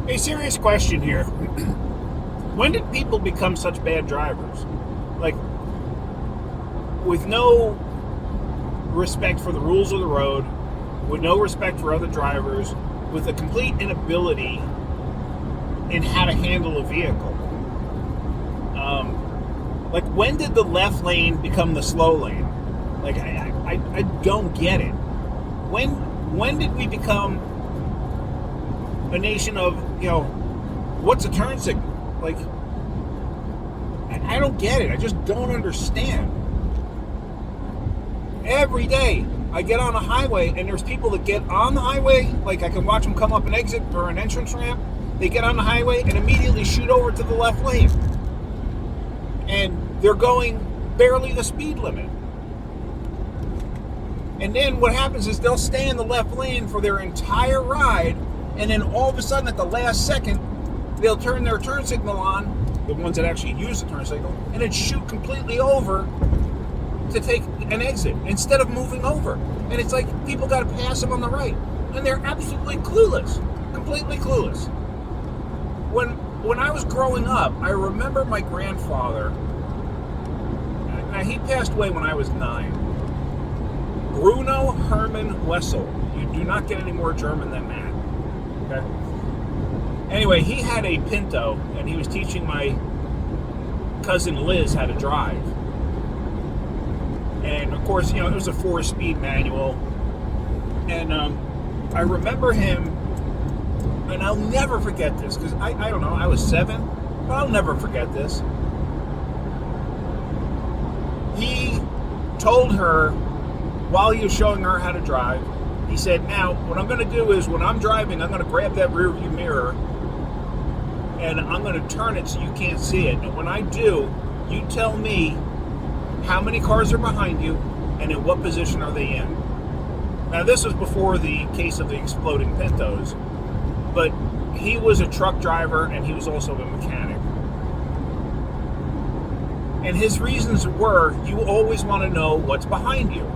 A serious question here. When did people become such bad drivers? Like, with no respect for the rules of the road, with no respect for other drivers, with a complete inability in how to handle a vehicle. Like, when did the left lane become the slow lane? Like, I don't get it. When did we become a nation of, what's a turn signal? Like, I don't get it. I just don't understand. Every day I get on a highway and there's people that get on the highway, like I can watch them come up an exit or an entrance ramp. They get on the highway and immediately shoot over to the left lane. And they're going barely the speed limit. And then what happens is they'll stay in the left lane for their entire ride, and then all of a sudden at the last second, they'll turn their turn signal on, the ones that actually use the turn signal, and then shoot completely over to take an exit instead of moving over. And it's like people got to pass them on the right. And they're absolutely clueless, completely clueless. When I was growing up, I remember my grandfather, he passed away when I was 9. Bruno Hermann Wessel. You do not get any more German than that. Okay? Anyway, he had a Pinto, and he was teaching my cousin Liz how to drive. And of course, it was a 4-speed manual. And I remember him, and I'll never forget this, because I don't know, I was 7, but I'll never forget this. He told her, while he was showing her how to drive, he said, now, what I'm going to do is, when I'm driving, I'm going to grab that rear view mirror, and I'm going to turn it so you can't see it. And when I do, you tell me how many cars are behind you, and in what position are they in. Now, this was before the case of the exploding Pintos, but he was a truck driver, and he was also a mechanic. And his reasons were, you always want to know what's behind you.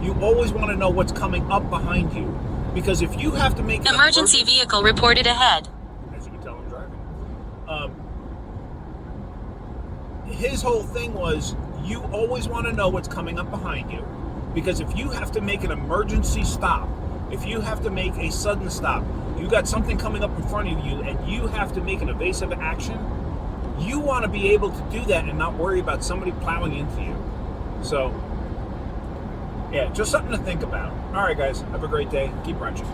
You always want to know what's coming up behind you. Because if you have to make... Emergency vehicle reported ahead. As you can tell, I'm driving. His whole thing was, you always want to know what's coming up behind you. Because if you have to make an emergency stop, if you have to make a sudden stop, you got something coming up in front of you and you have to make an evasive action, you want to be able to do that and not worry about somebody plowing into you. So, yeah, just something to think about. All right, guys, have a great day. Keep wrenching.